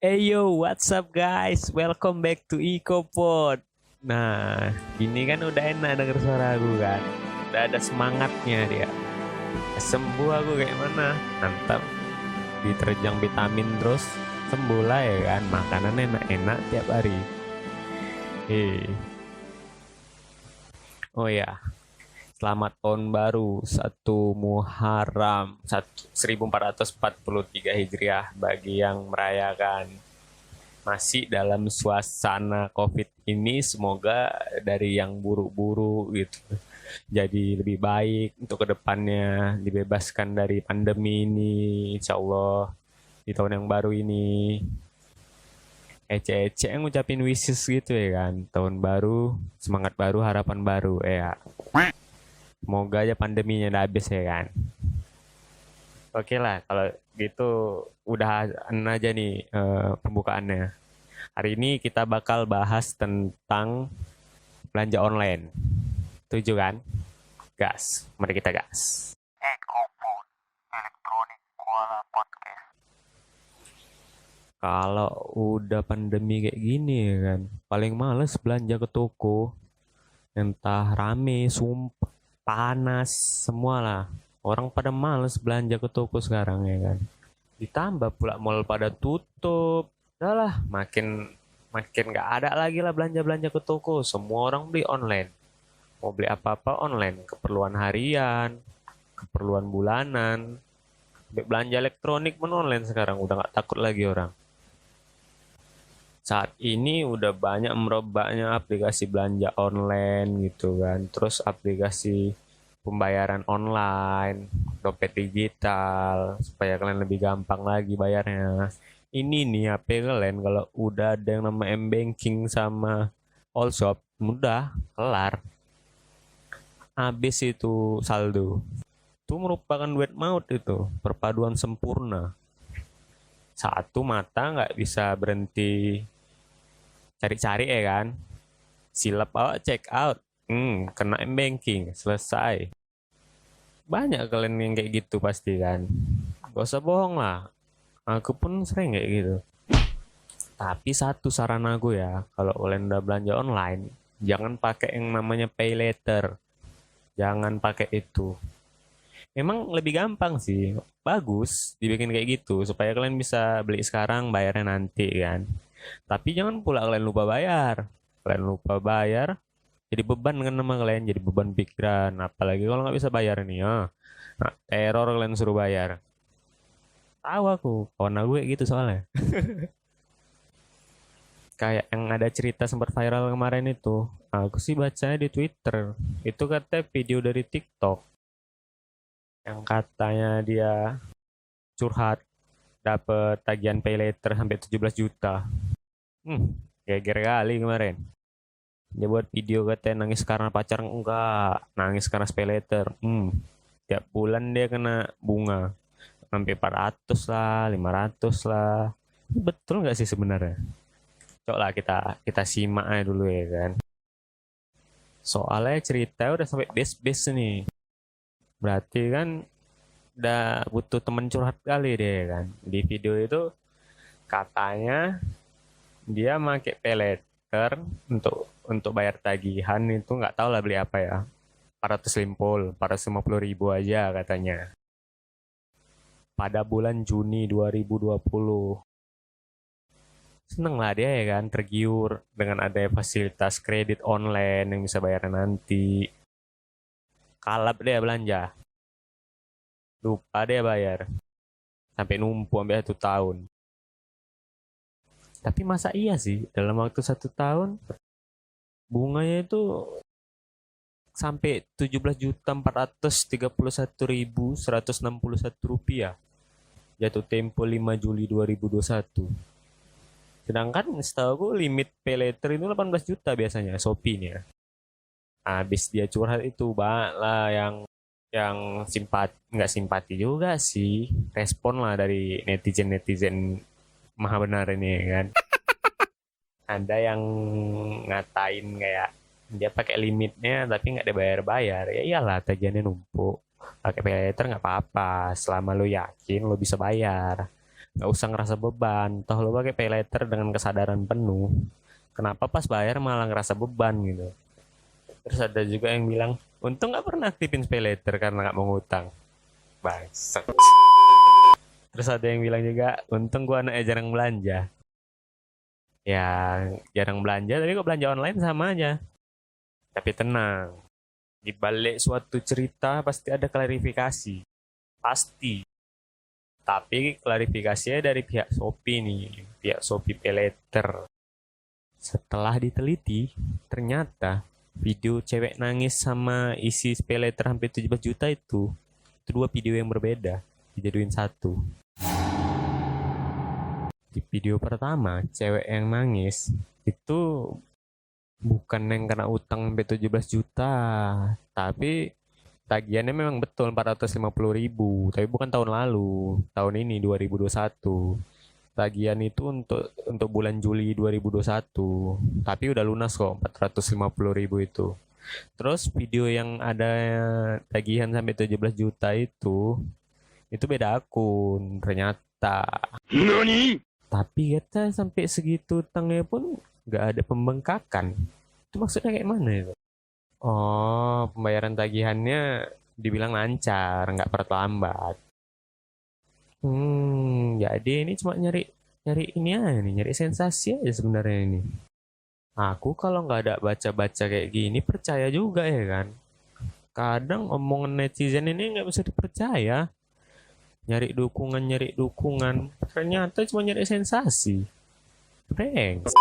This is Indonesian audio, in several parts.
Hey yo, what's up guys? Welcome back to EcoPod. Nah, ini kan udah enak denger suara aku kan. Udah ada semangatnya dia. Sembuh aku kayak mana? Mantap. Diterjang vitamin terus sembuh lah ya kan. Makanan enak-enak tiap hari. Eh, oh ya, selamat tahun baru 1 Muharram 1443 Hijriah bagi yang merayakan. Masih dalam suasana COVID ini, semoga dari yang buruk-buruk gitu jadi lebih baik untuk kedepannya, dibebaskan dari pandemi ini, insya Allah di tahun yang baru ini. Ece-ece yang ngucapin wishes gitu ya kan, tahun baru, semangat baru, harapan baru ya. Semoga aja pandeminya udah habis ya kan. Oke lah, kalau gitu udah aja nih pembukaannya. Hari ini kita bakal bahas tentang belanja online. Setuju kan? Gas. Mari kita gas. EcoPod, Electronic Koala Podcast. Kalau udah pandemi kayak gini ya kan, paling males belanja ke toko. Entah rame, sumpah, panas, semua lah. Orang pada males belanja ke toko sekarang ya kan. Ditambah pula mall pada tutup. Udah lah, makin makin nggak ada lagi lah belanja-belanja ke toko. Semua orang beli online. Mau beli apa-apa online, keperluan harian, keperluan bulanan, belanja elektronik pun online sekarang, udah nggak takut lagi orang. Saat ini udah banyak merebaknya aplikasi belanja online gitu kan, terus aplikasi pembayaran online, dompet digital, supaya kalian lebih gampang lagi bayarnya. Ini nih HP kalian kalau udah ada yang nama M-Banking sama All Shop, mudah, kelar. Habis itu saldo. Itu merupakan duit maut itu, perpaduan sempurna. Satu mata nggak bisa berhenti cari-cari ya kan. Silap awak check out. Kena M-Banking, selesai. Banyak kalian yang kayak gitu pasti kan. Gak usah bohong lah. Aku pun sering kayak gitu. Tapi satu saran aku ya, kalau kalian udah belanja online, jangan pakai yang namanya pay later. Jangan pakai itu. Emang lebih gampang sih, bagus dibikin kayak gitu supaya kalian bisa beli sekarang, bayarnya nanti kan. Tapi jangan pula kalian lupa bayar. Kalian lupa bayar, jadi beban kan nama kalian, jadi beban pikiran. Apalagi kalau nggak bisa bayar nih ya. Nah, teror kalian suruh bayar. Tahu aku, kawan aku kayak gitu soalnya. Kayak yang ada cerita sempat viral kemarin itu. Aku sih bacanya di Twitter. Itu katanya video dari TikTok yang katanya dia curhat dapat tagihan pay later sampai 17 juta. Geger kali kemarin. Dia buat video katanya nangis karena pacar, enggak, nangis karena pay later. Tiap bulan dia kena bunga sampai 400 lah, 500 lah. Betul nggak sih sebenarnya? Coba lah kita kita simak aja dulu ya kan. Soalnya cerita udah sampai base-base nih. Berarti kan udah butuh temen curhat kali deh kan. Di video itu katanya dia pakai paylater untuk bayar tagihan itu, nggak tahu lah beli apa ya. 400 limpul, 450 ribu aja katanya. Pada bulan Juni 2020. Seneng lah dia ya kan, tergiur dengan adanya fasilitas kredit online yang bisa bayar nanti. Kalap dia belanja, lupa dia bayar. Sampai numpuk sampai 1 tahun. Tapi masa iya sih dalam waktu 1 tahun bunganya itu sampai 17.431.161 rupiah. Jatuh tempo 5 Juli 2021. Sedangkan setahu aku limit pay later itu 18 juta biasanya Shopee nya. Habis dia curhat itu banyak lah yang simpati, nggak simpati juga sih, respon lah dari netizen netizen maha benar ini ya kan. Ada yang ngatain kayak dia pakai limitnya tapi nggak dibayar-bayar. Ya iyalah, tagihannya numpuk. Pakai pay later nggak apa-apa selama lo yakin lo bisa bayar. nggak usah ngerasa beban. Toh lo pakai pay later dengan kesadaran penuh. Kenapa pas bayar malah ngerasa beban gitu? Terus ada juga yang bilang, untung nggak pernah aktifin pay later karena nggak mau ngutang. Bangsat. Terus ada yang bilang juga, untung gua anaknya jarang belanja. Ya, jarang belanja, tapi kok belanja online sama aja. Tapi tenang, di balik suatu cerita pasti ada klarifikasi. Pasti. Tapi klarifikasinya dari pihak Shopee nih, pihak Shopee Paylater. Setelah diteliti, ternyata video cewek nangis sama isi Paylater hampir 17 juta itu dua video yang berbeda, dijaduin satu. Di video pertama, cewek yang nangis itu bukan yang kena utang sampai 17 juta, tapi tagihannya memang betul 450.000, tapi bukan tahun lalu, tahun ini 2021. Tagihan itu untuk bulan Juli 2021, tapi udah lunas kok 450.000 itu. Terus video yang ada tagihan sampai 17 juta itu beda akun ternyata. Tapi kita sampai segitu utangnya pun nggak ada pembengkakan. Itu maksudnya kayak mana itu? Oh, pembayaran tagihannya dibilang lancar, nggak terlambat. Jadi ini cuma nyari nyari ini aja nih, nyari sensasi aja sebenarnya ini. Aku kalau nggak ada baca-baca kayak gini percaya juga ya kan. Kadang omongan netizen ini nggak bisa dipercaya. Nyari dukungan, ternyata cuma nyari sensasi. Prank.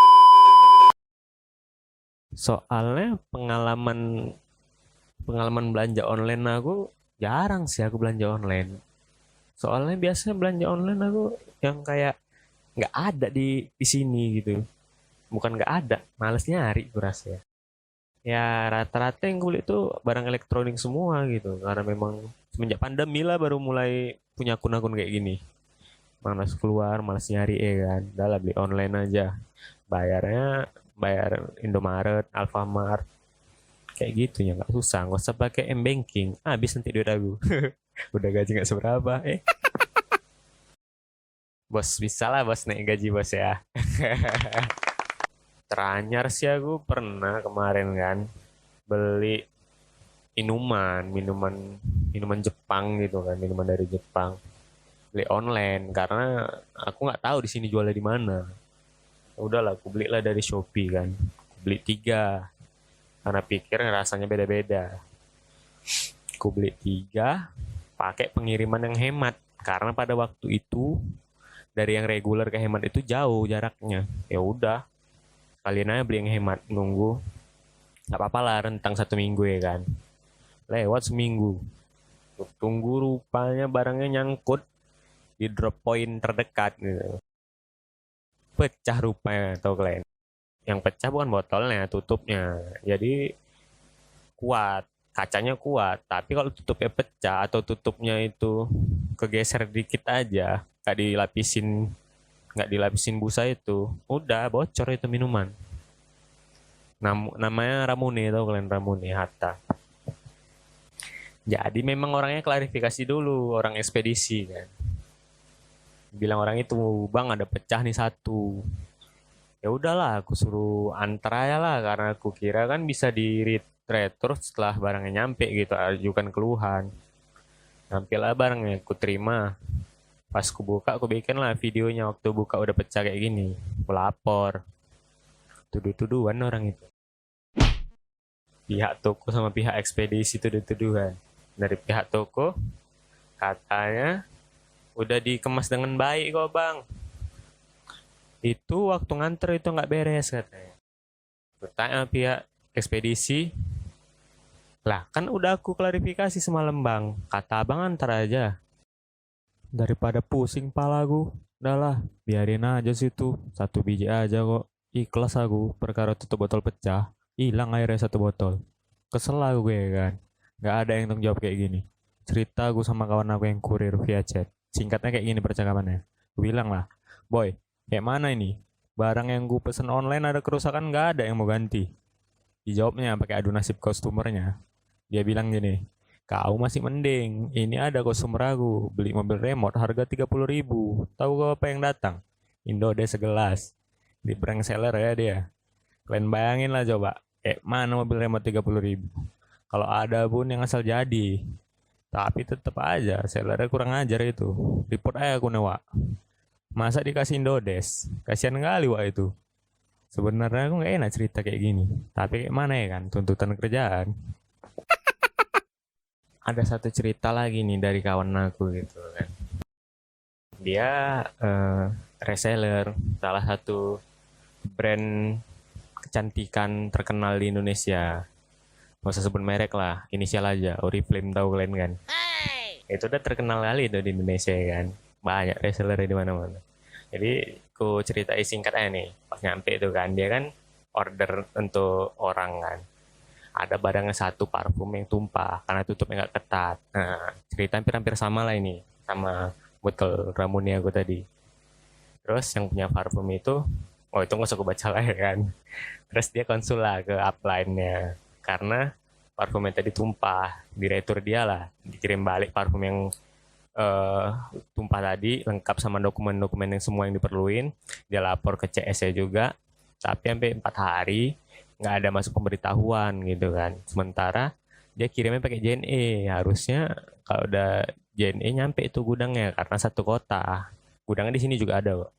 Soalnya pengalaman pengalaman belanja online aku jarang sih aku belanja online. Soalnya biasanya belanja online aku yang kayak nggak ada di sini gitu. Bukan nggak ada, males nyari gue rasa ya. Ya rata-rata yang gue beli itu barang elektronik semua gitu. Karena memang semenjak pandemi lah baru mulai punya akun-akun kayak gini. Malas keluar, malas nyari ya kan. Udah lah beli online aja. Bayarnya bayar Indomaret, Alfamart, kayak gitu ya nggak susah. Nggak usah pakai m-banking. Habis nanti duit aku. Udah gaji nggak seberapa. Bos bisa lah bos naik gaji bos ya. Teranyar sih aku pernah kemarin kan beli minuman Jepang gitu kan, minuman dari Jepang. Beli online karena aku nggak tahu di sini jualnya di mana. Ya udahlah, aku belilah dari Shopee kan. Aku beli tiga karena pikir rasanya beda-beda. Aku beli tiga, pakai pengiriman yang hemat karena pada waktu itu dari yang reguler ke hemat itu jauh jaraknya. Ya udah, kalian aja beli yang hemat, nunggu nggak apa-apa lah rentang 1 minggu ya kan. Lewat seminggu, tunggu rupanya barangnya nyangkut di drop point terdekat gitu. Pecah rupanya, tau kalian. Yang pecah bukan botolnya, tutupnya. Jadi kuat, kacanya kuat. Tapi kalau tutupnya pecah atau tutupnya itu kegeser dikit aja, nggak dilapisin busa itu, udah bocor itu minuman. Namanya Ramune, tau kalian Ramune Hatta. Jadi memang orangnya klarifikasi dulu, orang ekspedisi kan. Bilang orang itu, bang ada pecah nih satu. Ya udahlah, aku suruh antar aja lah karena aku kira kan bisa di retur setelah barangnya nyampe gitu, ajukan keluhan. Nampillah barangnya, aku terima. Pas aku buka, aku bikin lah videonya waktu buka udah pecah kayak gini. Aku lapor. Tuduh-tuduhan orang itu. Pihak toko sama pihak ekspedisi tuduh-tuduhan. Dari pihak toko, katanya udah dikemas dengan baik kok bang. Itu waktu nganter itu nggak beres katanya. Bertanya pihak ekspedisi, lah kan udah aku klarifikasi semalam bang. Kata abang antar aja. Daripada pusing palaku, udahlah biarin aja situ. 1 biji aja kok. Ikhlas aku perkara tutup botol pecah. Hilang airnya 1 botol. Kesel aku gue kan. Gak ada yang tanggung jawab kayak gini. Cerita aku sama kawan aku yang kurir via chat. Singkatnya kayak gini percakapannya. Gue bilang lah, boy, kayak mana ini? Barang yang gue pesen online ada kerusakan gak ada yang mau ganti. Dijawabnya pakai adu nasib customernya. Dia bilang gini, Kau masih mending. Ini ada customer aku beli mobil remote harga 30.000. Tahu kau apa yang datang? Indodash segelas. Di prank seller ya dia. Kalian bayangin lah coba. Mana mobil remote 30.000? Kalau ada pun yang asal jadi. Tapi tetap aja sellernya kurang ajar itu. Report aja aku nih, Wak. Masa dikasih Indodash? Kasihan kali, Wak, itu. Sebenarnya aku nggak enak cerita kayak gini. Tapi kayak mana ya kan, tuntutan kerjaan. Ada satu cerita lagi nih dari kawan aku gitu kan. Dia reseller salah satu brand kecantikan terkenal di Indonesia. Gak usah sebut merek lah, inisial aja, Oriflame, tahu kalian kan. Itu udah terkenal kali itu di Indonesia kan. Banyak reseller di mana-mana. Jadi aku ceritain singkat aja nih. Pas nyampe itu kan, dia kan order untuk orang kan. Ada barangnya satu parfum yang tumpah karena tutupnya nggak ketat. Nah, cerita hampir-hampir sama lah ini sama botol Ramunia aku tadi. Terus yang punya parfum itu, oh itu nggak usah aku baca lah ya kan. Terus dia konsul lah ke upline-nya karena parfum yang tadi tumpah, di retur dia lah, dikirim balik parfum yang eh, tumpah tadi lengkap sama dokumen-dokumen yang semua yang diperluin. Dia lapor ke CS-nya juga, tapi sampai 4 hari nggak ada masuk pemberitahuan gitu kan. Sementara dia kirimnya pakai JNE, harusnya kalau udah JNE nyampe itu gudangnya karena satu kota. Gudangnya di sini juga ada kok.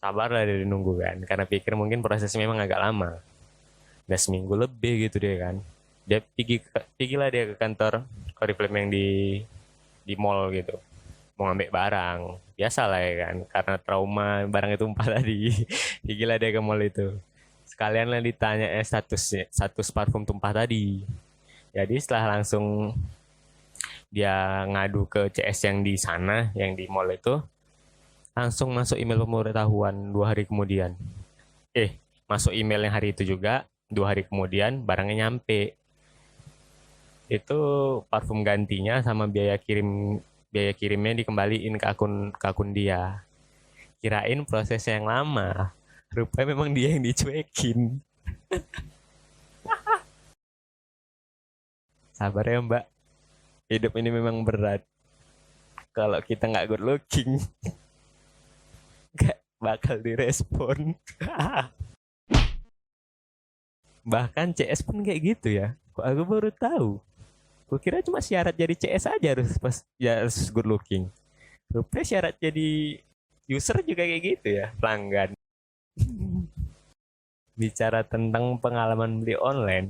Sabar lah dia nunggu kan, karena pikir mungkin prosesnya memang agak lama. Udah seminggu lebih gitu dia kan. Dia pergi lah dia ke kantor Oriflame yang di mall gitu, mau ngambil barang biasa lah ya kan, karena trauma barang itu tumpah tadi. Gila dia ke mall itu, sekalian lah ditanya status parfum tumpah tadi. Jadi setelah langsung dia ngadu ke CS yang di sana, yang di mall itu, langsung masuk email pemberitahuan 2 hari kemudian. Masuk email yang hari itu juga, 2 hari kemudian barangnya nyampe. Itu parfum gantinya sama biaya kirimnya dikembaliin ke akun dia. Kirain prosesnya yang lama, rupanya memang dia yang dicuekin. Sabar ya Mbak, hidup ini memang berat. Kalau kita nggak good looking, nggak bakal direspon. Bahkan CS pun kayak gitu ya. Kok aku baru tahu. Gue kira cuma syarat jadi CS aja harus good looking. Rupanya syarat jadi user juga kayak gitu ya, pelanggan. Bicara tentang pengalaman beli online,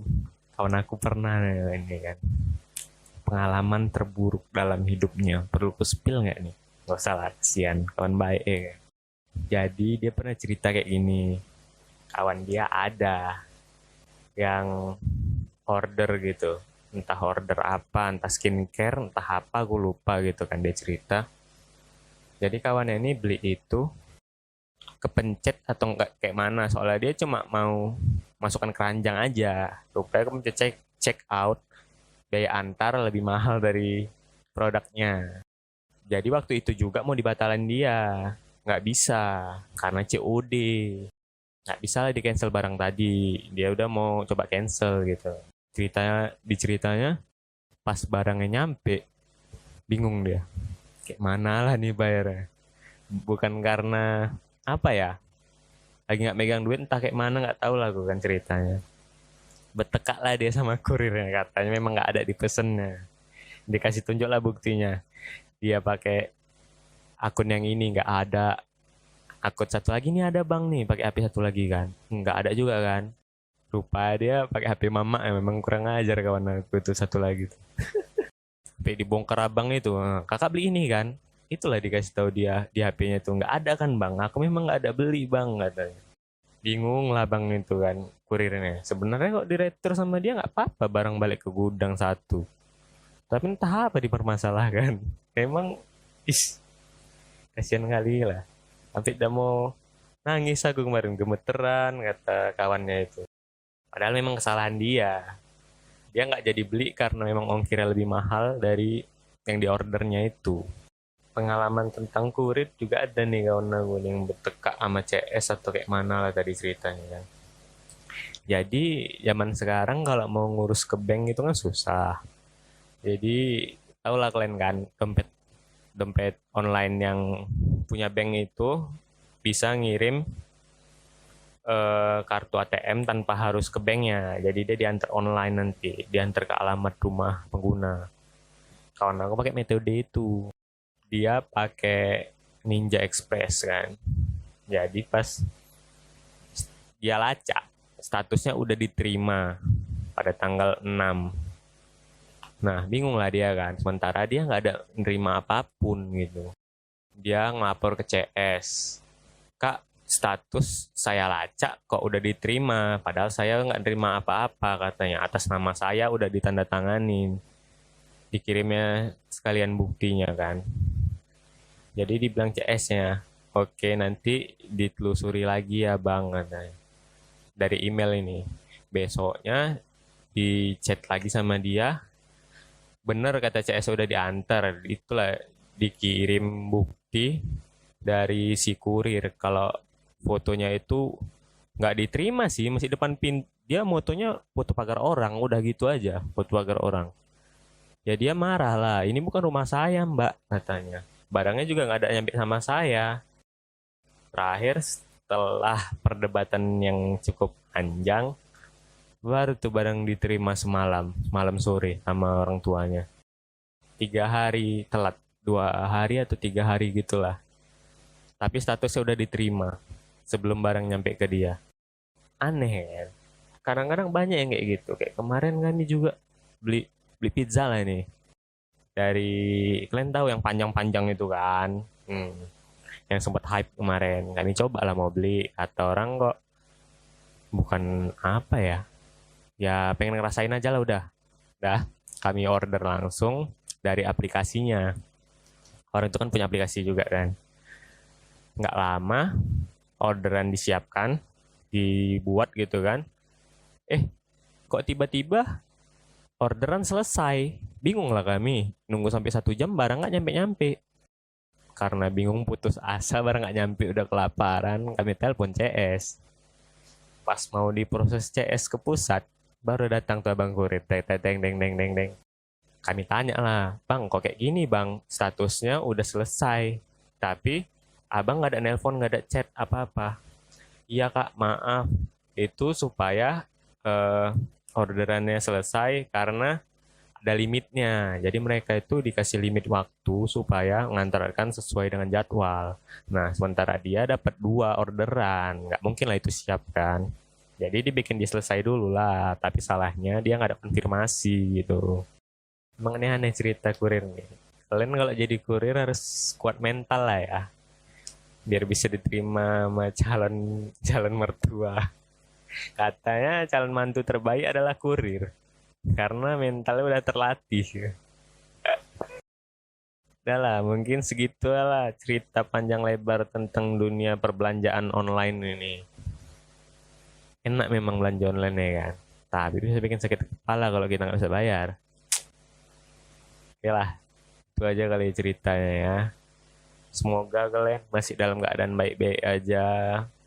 kawan aku pernah ini kan. Pengalaman terburuk dalam hidupnya. Perlu ku spill nggak nih? Gak usah lah, kesian. Kawan baik ya kan. Jadi dia pernah cerita kayak gini. Kawan dia ada yang order gitu, entah order apa, entah skincare, entah apa, gue lupa gitu kan dia cerita. Jadi kawannya ini beli itu kepencet atau enggak kayak mana, soalnya dia cuma mau masukkan keranjang aja. Rupanya kepencet check out, biaya antar lebih mahal dari produknya. Jadi waktu itu juga mau dibatalin dia, nggak bisa karena COD. Nggak bisa lah di cancel barang tadi, dia udah mau coba cancel gitu. Diceritanya pas barangnya nyampe bingung dia, kayak mana lah nih bayarnya. Bukan karena apa ya, lagi nggak megang duit, entah kayak mana nggak tahu lah gue kan ceritanya. Bertekak lah dia sama kurirnya, katanya memang nggak ada di pesennya. Dikasih tunjuk lah buktinya, dia pakai akun yang ini nggak ada, akun satu lagi nih ada bang nih, pakai HP satu lagi kan nggak ada juga kan. Lupa dia pakai HP mama ya, memang kurang ajar kawan aku itu satu lagi tuh. HP dibongkar abang itu, kakak beli ini kan, itulah dikasih tahu dia di HP-nya tuh nggak ada kan bang, aku memang nggak ada beli bang katanya. Bingung lah bang itu kan kurirnya, sebenarnya kok diretur sama dia nggak apa-apa barang balik ke gudang satu, tapi entah apa dipermasalahkan. Emang kasihan kali lah, sampai udah mau nangis aku kemarin, gemeteran kata kawannya itu. Padahal memang kesalahan dia. Dia nggak jadi beli karena memang ongkirnya lebih mahal dari yang diordernya itu. Pengalaman tentang kurir juga ada nih kawan aku yang bertekak sama CS atau kayak mana lah tadi ceritanya kan. Jadi zaman sekarang kalau mau ngurus ke bank itu kan susah. Jadi tau lah kalian kan, dompet dompet online yang punya bank itu bisa ngirim kartu ATM tanpa harus ke banknya. Jadi dia diantar online nanti, diantar ke alamat rumah pengguna. Kawan aku pakai metode itu. Dia pakai Ninja Express kan. Jadi pas dia lacak, statusnya udah diterima pada tanggal 6. Nah, bingung lah dia kan. Sementara dia nggak ada nerima apapun gitu. Dia ngelapor ke CS. Kak, status saya lacak kok udah diterima. Padahal saya nggak nerima apa-apa katanya. Atas nama saya udah ditandatanganin. Dikirimnya sekalian buktinya kan. Jadi dibilang CS-nya, oke nanti ditelusuri lagi ya bang katanya. Dari email ini. Besoknya di chat lagi sama dia, bener kata CS udah diantar, itulah dikirim bukti dari si kurir kalau fotonya itu nggak diterima sih, masih depan dia motonya foto pagar orang, udah gitu aja foto pagar orang. Ya dia marah lah, ini bukan rumah saya mbak katanya, barangnya juga nggak ada nyampe sama saya. Terakhir setelah perdebatan yang cukup panjang, baru tuh barang diterima malam sore sama orang tuanya. 3 hari telat, 2 hari atau 3 hari gitulah. Tapi statusnya udah diterima sebelum barang nyampe ke dia. Aneh kan? Kadang-kadang banyak yang kayak gitu. Kayak kemarin kami juga beli beli pizza lah ini. Dari kalian tahu yang panjang-panjang itu kan? Yang sempat hype kemarin. Kami coba lah mau beli. Kata orang kok bukan apa ya? Ya pengen ngerasain aja lah udah. Dah, kami order langsung dari aplikasinya. Orang itu kan punya aplikasi juga kan. Nggak lama, orderan disiapkan, dibuat gitu kan. Kok tiba-tiba orderan selesai? Bingung lah kami. Nunggu sampai 1 jam barang nggak nyampe-nyampe. Karena bingung putus asa barang nggak nyampe udah kelaparan, kami telepon CS. Pas mau diproses CS ke pusat, baru datang tuh abang kurir. Deng, deng, deng, deng, deng, deng. Kami tanya lah, bang kok kayak gini bang, statusnya udah selesai, tapi abang nggak ada nelpon, nggak ada chat apa-apa. Iya kak, maaf, itu supaya eh, orderannya selesai karena ada limitnya. Jadi mereka itu dikasih limit waktu supaya mengantarkan sesuai dengan jadwal. Nah, sementara dia dapat 2 orderan, nggak mungkin lah itu siap kan. Jadi dibikin dia selesai dulu lah, tapi salahnya dia nggak ada konfirmasi gitu. Emang aneh-aneh cerita kurir nih. Kalian kalau jadi kurir harus kuat mental lah ya, biar bisa diterima sama calon calon mertua. Katanya calon mantu terbaik adalah kurir, karena mentalnya udah terlatih. Udah lah, mungkin segitu lah cerita panjang lebar tentang dunia perbelanjaan online ini. Enak memang belanja online ya kan, tapi bisa bikin sakit kepala kalau kita nggak bisa bayar. Oke lah, itu aja kali ceritanya ya. Semoga kalian masih dalam keadaan baik-baik aja,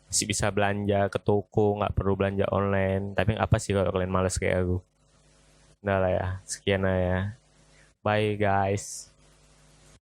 masih bisa belanja ke toko, nggak perlu belanja online. Tapi apa sih kalau kalian males kayak aku? Udah lah ya, sekian lah ya. Bye guys.